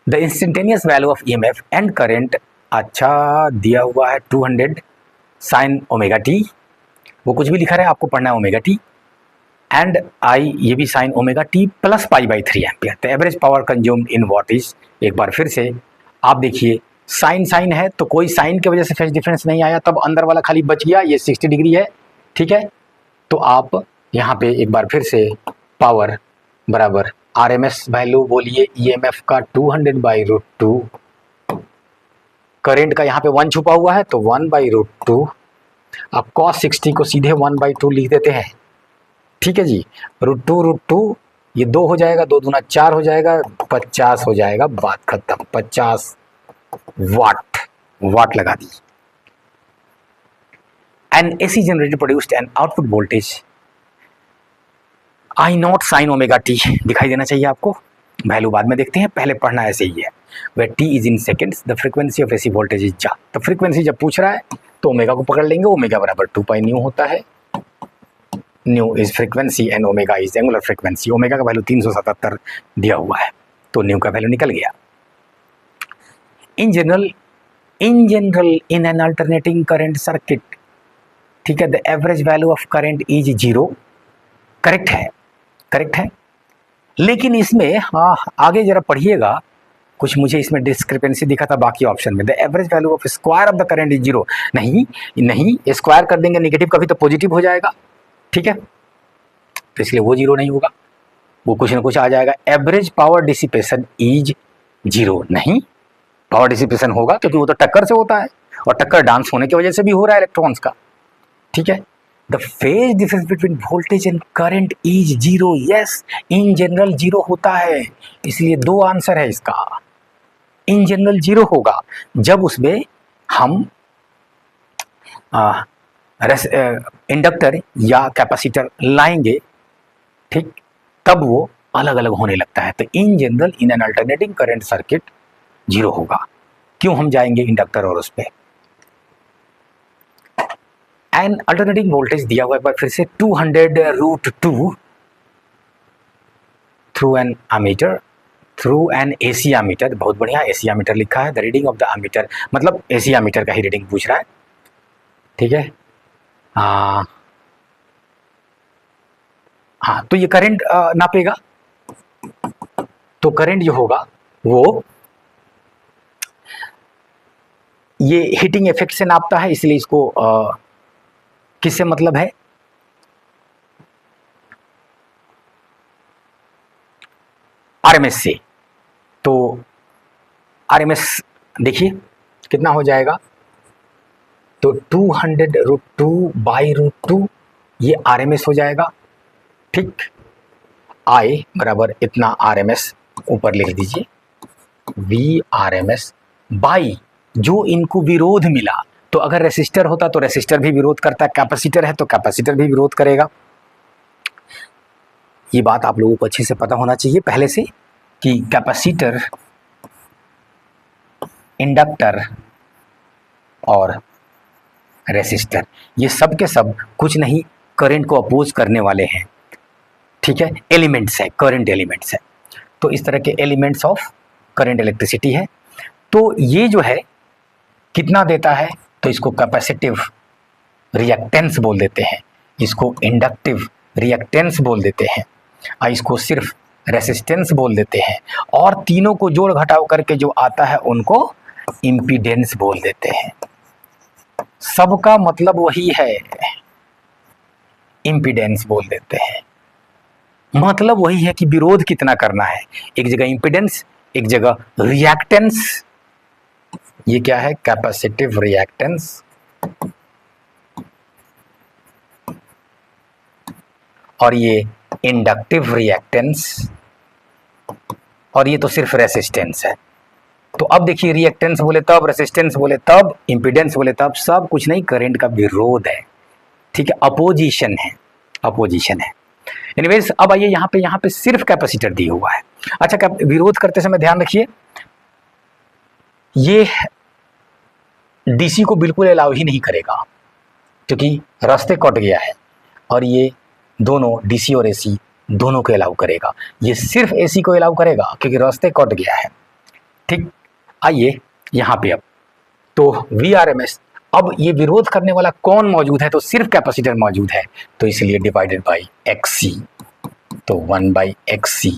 The instantaneous value of EMF and current, अच्छा दिया हुआ है 200 साइन ओमेगा टी, वो कुछ भी लिखा रहा है आपको पढ़ना है ओमेगा टी, एंड आई ये भी sine omega t plus π/3 ampere. तो average power consumed in watt is, एक बार फिर से आप देखिए साइन है तो कोई साइन की वजह से फेज डिफरेंस नहीं आया, तब अंदर वाला खाली बच गया, ये 60 डिग्री है, ठीक है। तो आप यहाँ पे एक बार फिर से पावर बराबर आरएमएस वैल्यू बोलिए ईएमएफ का 200/√2, करंट का यहाँ पे 1 छुपा हुआ है तो 1/√2, आप cos 60 को सीधे 1/2 लिख देते हैं, ठीक है जी। √2 ये 2 हो जाएगा, 2 दूना 4 हो जाएगा, 50 हो जाएगा, बात खत्म। 50 वाट लगा दी। An AC generator produced an output voltage I nought sine omega t, दिखाई देना चाहिए आपको, वैल्यू बाद में देखते हैं, पहले पढ़ना ऐसे ही है। Where t is in seconds, the frequency of AC voltage is जा, तो फ्रीक्वेंसी जब पूछ रहा है तो ओमेगा को पकड़ लेंगे, ओमेगा बराबर 2π न्यू होता है, new is frequency and omega is angular frequency. Omega का वैल्यू 377 दिया हुआ है, तो न्यू का वैल्यू निकल गया। इन general in an alternating current circuit, ठीक है, the average value of current is 0, correct है। लेकिन इसमें हाँ आगे जरा पढ़िएगा, कुछ मुझे इसमें डिस्क्रिपेंसी दिखा था बाकी ऑप्शन में, the average value of square of the current is 0, नहीं स्क्वायर कर देंगे नेगेटिव का भी तो पॉजिटिव हो जाएगा, ठीक है, तो इसलिए वो 0 नहीं होगा, वो कुछ ना कुछ आ जाएगा। एवरेज पावर डिसिपेशन इज 0, नहीं पावर डिसिपेशन होगा क्योंकि वो तो टक्कर से होता है, और टक्कर डांस होने की वजह से भी हो रहा है इलेक्ट्रॉन्स का, ठीक है। The phase difference between voltage and current is 0, yes in general 0 होता है, इसलिए 2 आंसर है इसका। इन जनरल 0 होगा जब उसमें हम इंडक्टर या कैपेसिटर लाएंगे, ठीक, तब वो अलग अलग होने लगता है। तो इन general in an alternating current circuit zero होगा। क्यों हम जाएंगे इंडक्टर और उस पर? एन अल्टरनेटिंग वोल्टेज दिया हुआ है फिर से 200√2 through an ammeter, through an AC ammeter. बहुत बढ़िया, एसी अमीटर लिखा है। The reading of the ammeter मतलब एसी अमीटर का ही रीडिंग पूछ रहा है, ठीक है। हाँ, तो ये करंट नापेगा। तो करंट जो होगा वो ये हीटिंग इफेक्ट से नापता है, इसलिए इसको किससे मतलब है? आरएमएस से। तो आरएमएस देखिए कितना हो जाएगा, तो 200√2/√2 ये आरएमएस हो जाएगा, ठीक। आई बराबर इतना आरएमएस ऊपर लिख दीजिए, वी आरएमएस बाई जो इनको विरोध मिला। तो अगर रेसिस्टर होता तो रेसिस्टर भी विरोध करता है, कैपेसिटर है तो कैपेसिटर भी विरोध करेगा। ये बात आप लोगों को अच्छे से पता होना चाहिए पहले से कि कैपेसिटर, इंडक्टर और रेसिस्टर ये सब के सब कुछ नहीं करंट को अपोज करने वाले हैं, ठीक है। एलिमेंट्स है, करंट एलिमेंट्स है। तो इस तरह के एलिमेंट्स ऑफ करंट इलेक्ट्रिसिटी है। तो ये जो है कितना देता है, तो इसको कैपेसिटिव रिएक्टेंस बोल देते हैं, इसको इंडक्टिव रिएक्टेंस बोल देते हैं, इसको सिर्फ रेसिस्टेंस बोल देते हैं, और तीनों को जोड़ घटाव करके जो आता है उनको इम्पीडेंस बोल देते हैं। सबका मतलब वही है, इम्पीडेंस बोल देते हैं। मतलब वही है कि विरोध कितना करना है। एक जगह इम्पीडेंस, एक जगह रिएक्टेंस। ये क्या है? Capacitive reactance. और ये इंडक्टिव रिएक्टेंस, और ये तो सिर्फ रेसिस्टेंस है। तो अब देखिए, रिएक्टेंस बोले तब, रेसिस्टेंस बोले तब, इंपीडेंस बोले तब, सब कुछ नहीं, करंट का विरोध है, ठीक है, अपोजिशन है, अपोजिशन है। एनीवेज, अब आइए यहाँ पे सिर्फ कैपेसिटर दिया हुआ है। अच्छा, विरोध करते समय ध्यान रखिए, ये डीसी को बिल्कुल अलाउ ही नहीं करेगा क्योंकि रास्ते कट गया है, और ये दोनों डीसी और एसी दोनों को अलाउ करेगा। ये सिर्फ एसी को अलाउ करेगा क्योंकि रास्ते कट गया है, ठीक। आइए यहाँ पे अब तो VRMS, अब ये विरोध करने वाला कौन मौजूद है? तो सिर्फ कैपेसिटर मौजूद है, तो इसलिए डिवाइडेड बाई XC, तो 1/XC,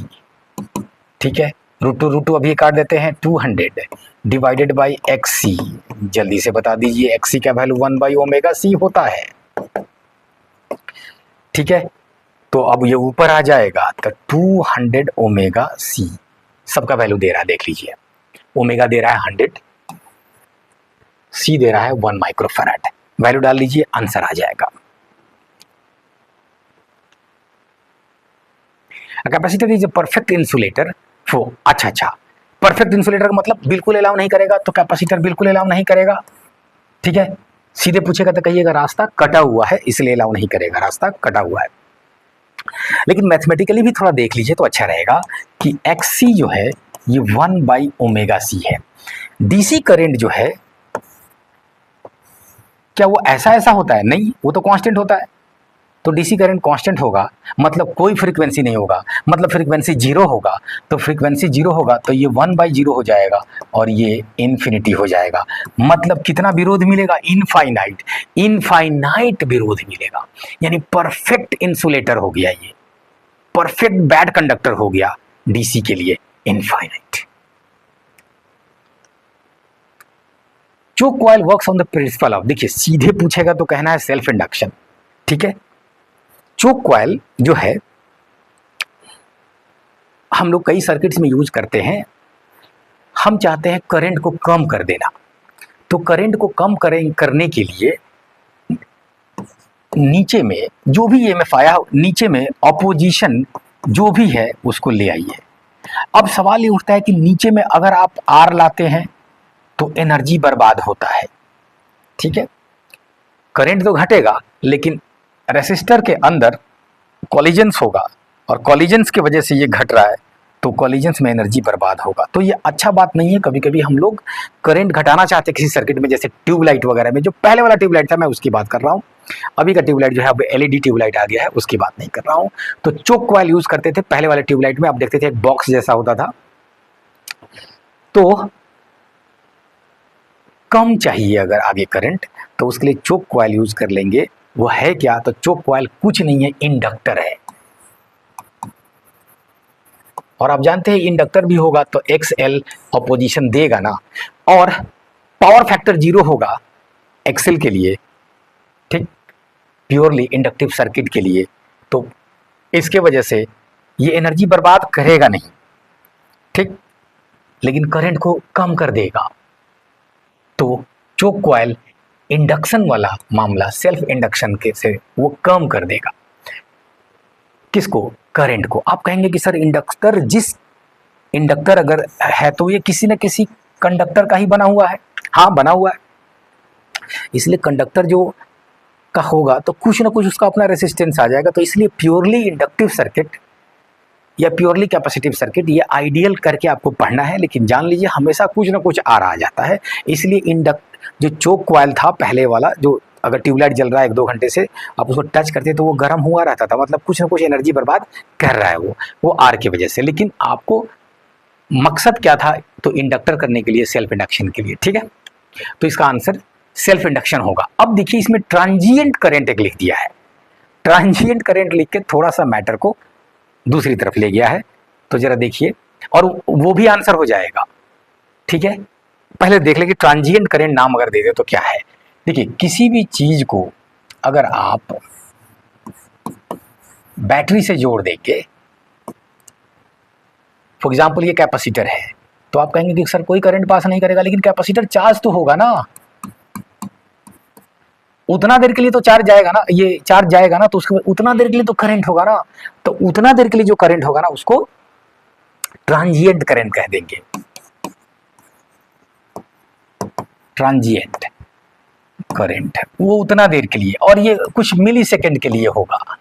ठीक है। √2 अभी काट देते हैं, 200 डिवाइडेड बाई XC। जल्दी से बता दीजिए XC का वैल्यू 1/ωc होता है, ठीक है। तो अब ये ऊपर आ जाएगा तो 200 ωc सबका वैल्यू दे रहा है, देख लीजिए। ओमेगा दे रहा है 100, C दे रहा है 1 माइक्रोफैराड। वैल्यू डाल लीजिए, आंसर आ जाएगा। Capacitor is a perfect insulator for, अच्छा, परफेक्ट इंसुलेटर का मतलब बिल्कुल अलाउ नहीं करेगा, तो कैपेसिटर बिल्कुल अलाउ नहीं करेगा, ठीक है। सीधे पूछेगा तो कहिएगा रास्ता कटा हुआ है इसलिए अलाउ नहीं करेगा, रास्ता कटा हुआ है। लेकिन मैथमेटिकली भी थोड़ा देख लीजिए तो अच्छा रहेगा कि XC जो है ये 1/ωc है। डीसी करंट जो है, क्या वो ऐसा होता है? नहीं, वो तो कांस्टेंट होता है। तो डीसी करंट कांस्टेंट होगा मतलब कोई फ्रीक्वेंसी नहीं होगा, मतलब फ्रीक्वेंसी जीरो होगा। तो फ्रीक्वेंसी जीरो होगा तो ये 1/0 हो जाएगा और ये इन्फिनिटी हो जाएगा। मतलब कितना विरोध मिलेगा? इनफाइनाइट, इनफाइनाइट विरोध मिलेगा। यानी परफेक्ट इंसुलेटर हो गया, ये परफेक्ट बैड कंडक्टर हो गया डीसी के लिए, infinite. Choke coil works on the principle of, देखिए सीधे पूछेगा तो कहना है सेल्फ इंडक्शन, ठीक है। चोक कॉइल जो है हम लोग कई सर्किट्स में यूज करते हैं। हम चाहते हैं करंट को कम कर देना, तो करंट को कम करने के लिए नीचे में जो भी EMF आया, नीचे में ऑपोजिशन जो भी है उसको ले आइए। अब सवाल ये उठता है कि नीचे में अगर आप R लाते हैं तो एनर्जी बर्बाद होता है, ठीक है। करंट तो घटेगा लेकिन रेसिस्टर के अंदर कॉलिजन्स होगा और कॉलिजन्स की वजह से ये घट रहा है, तो कॉलिजन्स में एनर्जी बर्बाद होगा। तो ये अच्छा बात नहीं है। कभी कभी हम लोग करंट घटाना चाहते हैं किसी सर्किट में, जैसे ट्यूबलाइट वगैरह में। जो पहले वाला ट्यूबलाइट था मैं उसकी बात कर रहा हूँ, अभी का ट्यूबलाइट जो है अब एलईडी ट्यूबलाइट आ गया है, उसकी बात नहीं कर रहा हूँ। तो चोक कॉइल यूज करते थे पहले वाले ट्यूबलाइट में, आप देखते थे एक बॉक्स जैसा होता था। तो कम चाहिए अगर आगे करंट, तो उसके लिए चोक कॉइल यूज कर लेंगे। वो है क्या? तो चोक कॉइल कुछ नहीं है, इंडक्टर है। और आप जानते हैं इंडक्टर भी होगा तो XL अपोजिशन देगा ना, और पावर फैक्टर 0 होगा XL के लिए, ठीक, प्योरली इंडक्टिव सर्किट के लिए। तो इसके वजह से ये एनर्जी बर्बाद करेगा नहीं, ठीक, लेकिन करंट को कम कर देगा। तो चोक कॉइल इंडक्शन वाला मामला, सेल्फ इंडक्शन के से वो कम कर देगा। किसको? करंट को। आप कहेंगे कि सर इंडक्टर अगर है तो ये किसी न किसी कंडक्टर का ही बना हुआ है। हाँ, बना हुआ है, इसलिए कंडक्टर जो का होगा तो कुछ ना कुछ उसका अपना रेसिस्टेंस आ जाएगा। तो इसलिए प्योरली इंडक्टिव सर्किट या प्योरली कैपेसिटिव सर्किट ये आइडियल करके आपको पढ़ना है, लेकिन जान लीजिए हमेशा कुछ ना कुछ आ रहा जाता है। इसलिए जो चोक कॉइल था पहले वाला, जो अगर ट्यूबलाइट जल रहा है 1-2 घंटे से आप उसको टच करते तो वो गर्म हुआ रहता था, मतलब कुछ ना कुछ एनर्जी बर्बाद कर रहा है वो आर की वजह से। लेकिन आपको मकसद क्या था? तो इंडक्टर करने के लिए, सेल्फ इंडक्शन के लिए, ठीक है। तो इसका आंसर सेल्फ इंडक्शन होगा। अब देखिए इसमें ट्रांजिएंट करंट एक लिख दिया है। ट्रांजिएंट करंट लिख के थोड़ा सा मैटर को दूसरी तरफ ले गया है। तो जरा देखिए, और वो भी आंसर हो जाएगा, ठीक है। पहले देख ले कि ट्रांजिएंट करंट नाम अगर दे दे तो क्या है। देखिए किसी भी चीज को अगर आप बैटरी से जोड़ देंगे, फॉर एग्जाम्पल ये कैपेसिटर है, तो आप कहेंगे कि सर कोई करंट पास नहीं करेगा, लेकिन कैपेसिटर चार्ज तो होगा ना, उतना देर के लिए तो चार्ज जाएगा ना, ये चार्ज जाएगा ना, तो उसके उतना देर के लिए तो करंट होगा ना। तो उतना देर के लिए जो करंट होगा ना उसको ट्रांजिएंट करंट कह देंगे। ट्रांजिएंट करंट वो उतना देर के लिए, और ये कुछ मिली सेकेंड के लिए होगा।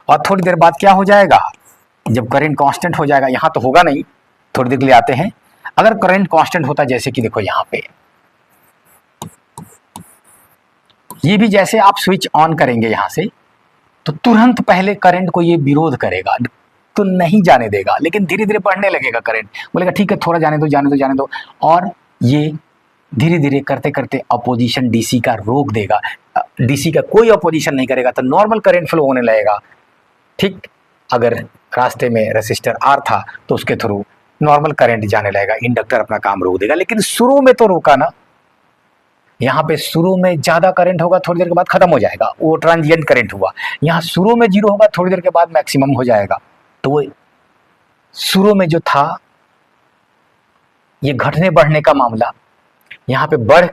और थोड़ी देर बाद क्या हो जाएगा? जब करंट कांस्टेंट हो जाएगा, यहां तो होगा नहीं, थोड़ी देर के लिए आते हैं। अगर करंट कांस्टेंट होता, जैसे कि देखो यहां पे ये भी जैसे आप स्विच ऑन करेंगे यहां से, तो तुरंत पहले करंट को ये विरोध करेगा, तो नहीं जाने देगा, लेकिन धीरे धीरे बढ़ने लगेगा करंट, बोलेगा ठीक है थोड़ा जाने दो जाने दो जाने दो, और ये धीरे धीरे करते करते अपोजिशन डीसी का रोक देगा। डीसी का कोई अपोजिशन नहीं करेगा तो नॉर्मल करंट फ्लो होने लगेगा, ठीक। अगर रास्ते में रेसिस्टर आर था तो उसके थ्रू नॉर्मल करंट जाने लगेगा, इंडक्टर अपना काम रोक देगा। लेकिन शुरू में तो रोका ना, यहाँ पे शुरू में ज्यादा करंट होगा, थोड़ी देर के बाद खत्म हो जाएगा, वो ट्रांजिएंट करंट हुआ। यहाँ शुरू में 0 होगा, थोड़ी देर के बाद मैक्सिमम हो जाएगा। तो वो शुरू में जो था ये घटने बढ़ने का मामला, यहाँ पे बढ़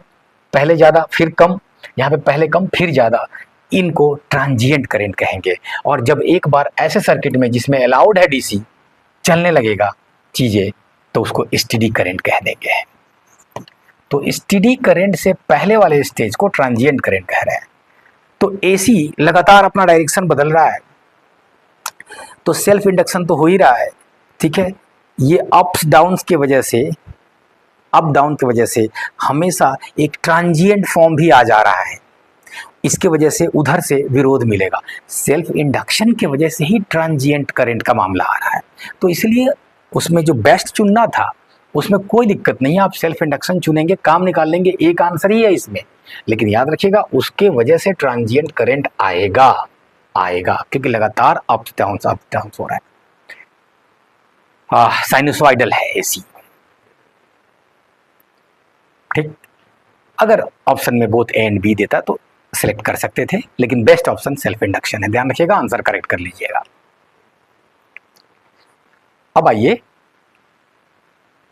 पहले ज्यादा फिर कम, यहाँ पे पहले कम फिर ज्यादा, इनको ट्रांजिएंट करंट कहेंगे। और जब एक बार ऐसे सर्किट में जिसमें अलाउड है डीसी चलने लगेगा चीजें, तो उसको स्टेडी करंट कह देंगे। तो स्टेडी करंट से पहले वाले स्टेज को ट्रांजिएंट करंट कह रहे हैं। तो एसी लगातार अपना डायरेक्शन बदल रहा है, तो सेल्फ इंडक्शन तो हो ही रहा है, ठीक है। ये अप्स डाउन्स की वजह से, अप डाउन की वजह से हमेशा एक ट्रांजिएंट फॉर्म भी आ जा रहा है, इसके वजह से उधर से विरोध मिलेगा। सेल्फ इंडक्शन की वजह से ही ट्रांजिएंट करंट का मामला आ रहा है। तो इसलिए उसमें जो बेस्ट चुनना था उसमें कोई दिक्कत नहीं है, आप सेल्फ इंडक्शन चुनेंगे, काम निकाल लेंगे, एक आंसर ही है इसमें। लेकिन याद रखिएगा उसके वजह से ट्रांजिएंट करंट आएगा, क्योंकि लगातार अप्स डाउन्स हो रहा है। साइनसॉइडल है एसी, ठीक। अगर ऑप्शन में बोथ ए एंड बी देता तो सिलेक्ट कर सकते थे, लेकिन बेस्ट ऑप्शन सेल्फ इंडक्शन है। ध्यान रखिएगा, आंसर करेक्ट कर लीजिएगा। अब आइए,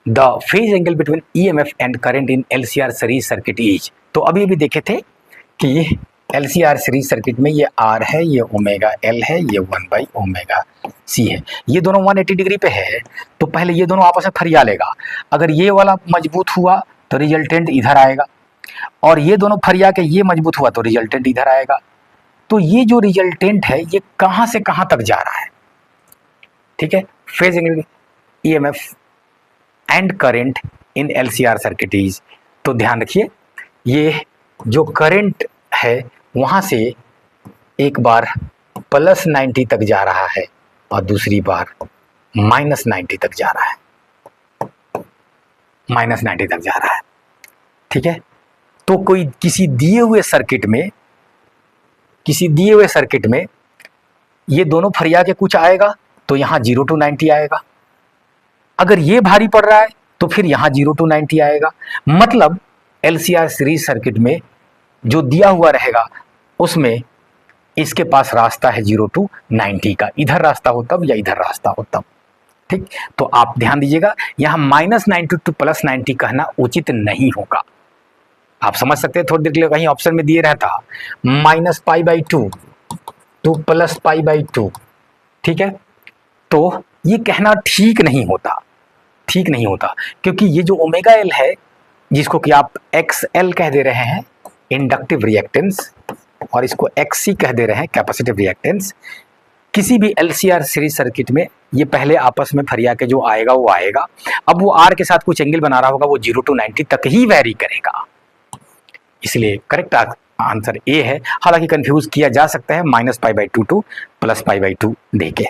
the phase angle between EMF and current in LCR series circuit is. तो अभी भी देखे थे कि एलसीआर सीरीज सर्किट में ये आर है, ये ओमेगा एल है, ये 1/ओमेगा सी है, ये दोनों 180 डिग्री पे है। तो पहले ये दोनों आपस में फरिया लेगा। अगर ये वाला मजबूत हुआ तो रिजल्टेंट इधर आएगा, और ये दोनों फरिया के ये मजबूत हुआ तो रिजल्टेंट इधर आएगा। तो ये जो रिजल्टेंट है ये कहां से कहां तक जा रहा है, ठीक है। Phase EMF and current in LCR circuit is, तो ध्यान रखिए ये जो करंट है वहां से एक बार +90 तक जा रहा है और दूसरी बार -90 तक जा रहा है, -90 तक जा रहा है, ठीक है। तो कोई किसी दिए हुए सर्किट में ये दोनों फरिया के कुछ आएगा तो यहाँ 0 to 90 आएगा। अगर ये भारी पड़ रहा है तो फिर यहाँ 0 to 90 आएगा। मतलब एलसीआर सीरीज सर्किट में जो दिया हुआ रहेगा उसमें इसके पास रास्ता है 0 to 90 का, इधर रास्ता हो तब या इधर रास्ता हो तब, ठीक। तो आप ध्यान दीजिएगा यहाँ -90 to +90 कहना उचित नहीं होगा। आप समझ सकते हैं, थोड़ी देर के लिए कहीं ऑप्शन में दिए रहता -π/2 to +π/2, ठीक है। तो ये कहना ठीक नहीं होता, ठीक नहीं होता, क्योंकि ये जो ओमेगा एल है जिसको कि आप XL कह दे रहे हैं इंडक्टिव रिएक्टेंस और इसको XC कह दे रहे हैं कैपेसिटिव रिएक्टेंस, किसी भी LCR सीरीज सर्किट में ये पहले आपस में फरिया के जो आएगा वो आएगा। अब वो R के साथ कुछ एंगल बना रहा होगा, वो 0 to 90 तक ही वैरी करेगा। इसलिए करेक्ट आंसर ए है। हालांकि कंफ्यूज किया जा सकता है -π/2 to +π/2 देके।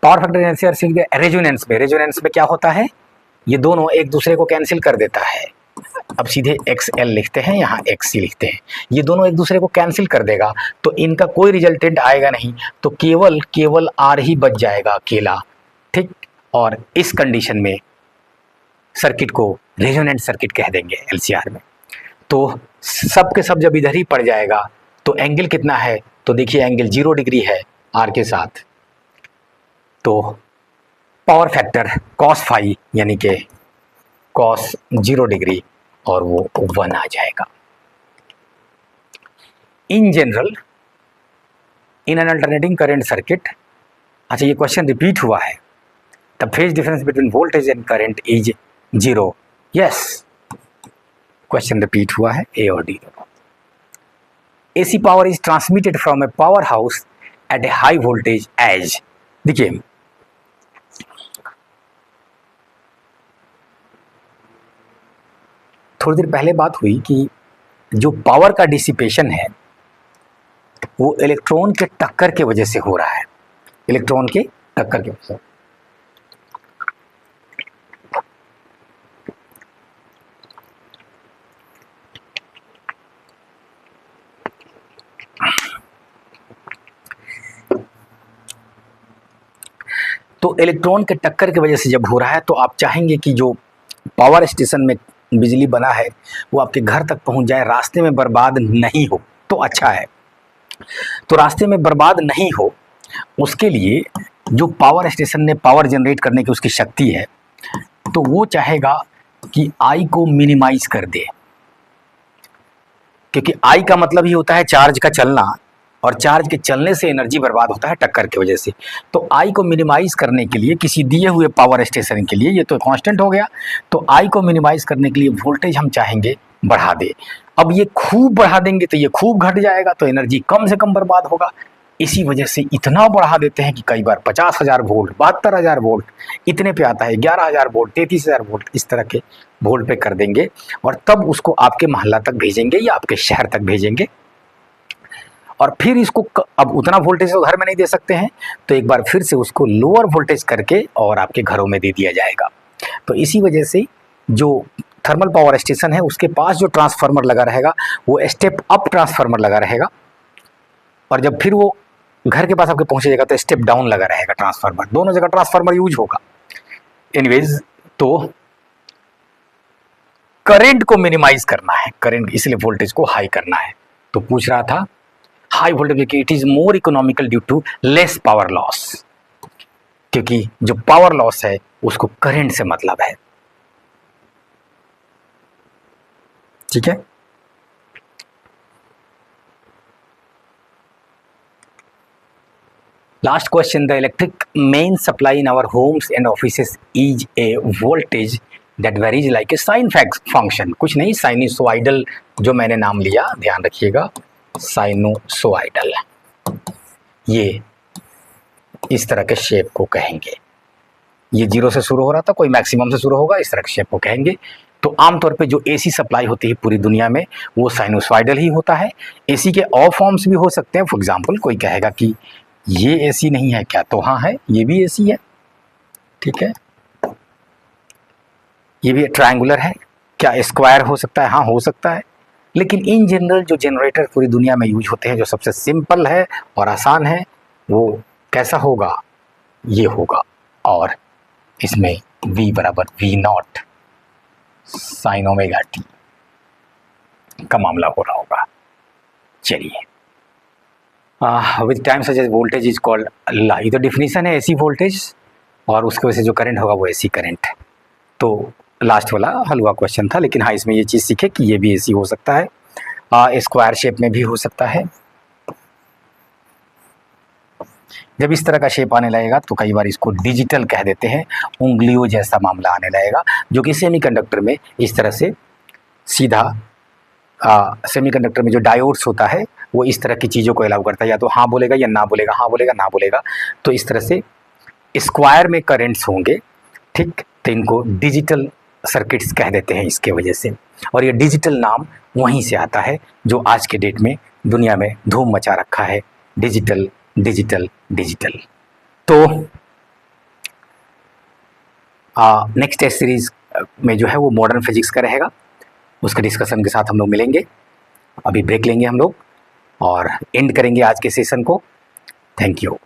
पावर फैक्टर एलसीआर सीरीज के रेजोनेंस में क्या होता है, ये दोनों एक दूसरे को कैंसिल कर देता है। अब सीधे XL लिखते हैं, यहाँ XC लिखते हैं, ये दोनों एक दूसरे को कैंसिल कर देगा तो इनका कोई रिजल्टेंट आएगा नहीं, तो केवल R ही बच जाएगा अकेला, ठीक। और इस कंडीशन में सर्किट को रेजोनेंट सर्किट कह देंगे एलसीआर में। तो सब के सब जब इधर ही पड़ जाएगा तो एंगल कितना है, तो देखिए एंगल 0 डिग्री है R के साथ, तो पावर फैक्टर cos फाई यानी कि cos 0 डिग्री और वो 1 आ जाएगा। In general in an alternating current circuit, अच्छा ये क्वेश्चन रिपीट हुआ है, the phase difference between voltage and current is 0, yes question repeat हुआ है, ए और D. AC power is transmitted from a power house at a high voltage as, देखिए थोड़ी देर पहले बात हुई कि जो पावर का डिसिपेशन है वो इलेक्ट्रॉन के टक्कर के वजह से हो रहा है, इलेक्ट्रॉन के टक्कर की वजह से। तो इलेक्ट्रॉन के टक्कर की वजह से जब हो रहा है तो आप चाहेंगे कि जो पावर स्टेशन में बिजली बना है वो आपके घर तक पहुंच जाए, रास्ते में बर्बाद नहीं हो, तो अच्छा है। तो रास्ते में बर्बाद नहीं हो उसके लिए जो पावर स्टेशन ने पावर जनरेट करने की उसकी शक्ति है, तो वो चाहेगा कि आई को मिनिमाइज कर दे, क्योंकि आई का मतलब ही होता है चार्ज का चलना, और चार्ज के चलने से एनर्जी बर्बाद होता है टक्कर की वजह से। तो आई को मिनिमाइज करने के लिए किसी दिए हुए पावर स्टेशन के लिए, ये तो कांस्टेंट हो गया, तो आई को मिनिमाइज करने के लिए वोल्टेज हम चाहेंगे बढ़ा दे। अब ये खूब बढ़ा देंगे तो ये खूब घट जाएगा, तो एनर्जी कम से कम बर्बाद होगा। इसी वजह से इतना बढ़ा देते हैं कि कई बार 50,000 वोल्ट, 72,000 वोल्ट इतने पे आता है, 11,000 वोल्ट, 33,000 वोल्ट इस तरह के वोल्ट पे कर देंगे, और तब उसको आपके मोहल्ला तक भेजेंगे या आपके शहर तक भेजेंगे। और फिर इसको अब उतना वोल्टेज तो घर में नहीं दे सकते हैं, तो एक बार फिर से उसको लोअर वोल्टेज करके और आपके घरों में दे दिया जाएगा। तो इसी वजह से जो थर्मल पावर स्टेशन है उसके पास जो ट्रांसफार्मर लगा रहेगा वो स्टेप अप ट्रांसफार्मर लगा रहेगा, और जब फिर वो घर के पास आपके पहुंच जाएगा तो स्टेप डाउन लगा रहेगा ट्रांसफार्मर, दोनों जगह ट्रांसफार्मर यूज होगा। एनीवेज, तो करंट को मिनिमाइज करना है, करंट इसलिए वोल्टेज को हाई करना है। तो पूछ रहा था high voltage it is more economical due to less power loss, क्योंकि जो पावर लॉस है उसको करंट से मतलब है, ठीक है। Last question, the electric main supply in our homes and offices is a voltage that varies like a sine function, कुछ नहीं, साइनसोइडल जो मैंने नाम लिया, ध्यान रखिएगा, साइनसोइडल, ये इस तरह के शेप को कहेंगे। ये 0 से शुरू हो रहा था, कोई मैक्सिमम से शुरू होगा, इस तरह के शेप को कहेंगे। तो आमतौर पे जो एसी सप्लाई होती है पूरी दुनिया में वो साइनसोइडल ही होता है। एसी के और फॉर्म्स भी हो सकते हैं। फॉर एग्जांपल कोई कहेगा कि ये एसी नहीं है क्या, तो हाँ है, ये भी एसी है, ठीक है। ये भी ट्रायंगुलर है क्या, स्क्वायर हो सकता है, हाँ हो सकता है। लेकिन इन जनरल जो जनरेटर पूरी दुनिया में यूज होते हैं, जो सबसे सिंपल है और आसान है, वो कैसा होगा, ये होगा। और इसमें V बराबर V0 साइन ओमेगा टी का मामला हो रहा होगा। चलिए, with time such as voltage is called, ये तो डिफिनीशन है एसी वोल्टेज, और उसकी वजह से जो करंट होगा वो एसी करंट। तो लास्ट वाला हलवा क्वेश्चन था, लेकिन हाँ इसमें ये चीज़ सीखे कि ये भी एसी हो सकता है, स्क्वायर शेप में भी हो सकता है। जब इस तरह का शेप आने लगेगा तो कई बार इसको डिजिटल कह देते हैं, उंगलियों जैसा मामला आने लगेगा, जो कि सेमीकंडक्टर में इस तरह से सीधा, सेमीकंडक्टर में जो डायोड्स होता है वो इस तरह की चीज़ों को अलाउ करता है, या तो हाँ बोलेगा या ना बोलेगा, हाँ बोलेगा ना बोलेगा। तो इस तरह से स्क्वायर में करेंट्स होंगे, ठीक, तो इनको डिजिटल सर्किट्स कह देते हैं इसके वजह से। और ये डिजिटल नाम वहीं से आता है जो आज के डेट में दुनिया में धूम मचा रखा है, डिजिटल डिजिटल डिजिटल। तो नेक्स्ट टेस्ट सीरीज में जो है वो मॉडर्न फिजिक्स का रहेगा, उसके डिस्कशन के साथ हम लोग मिलेंगे। अभी ब्रेक लेंगे हम लोग और एंड करेंगे आज के सेशन को। Thank you.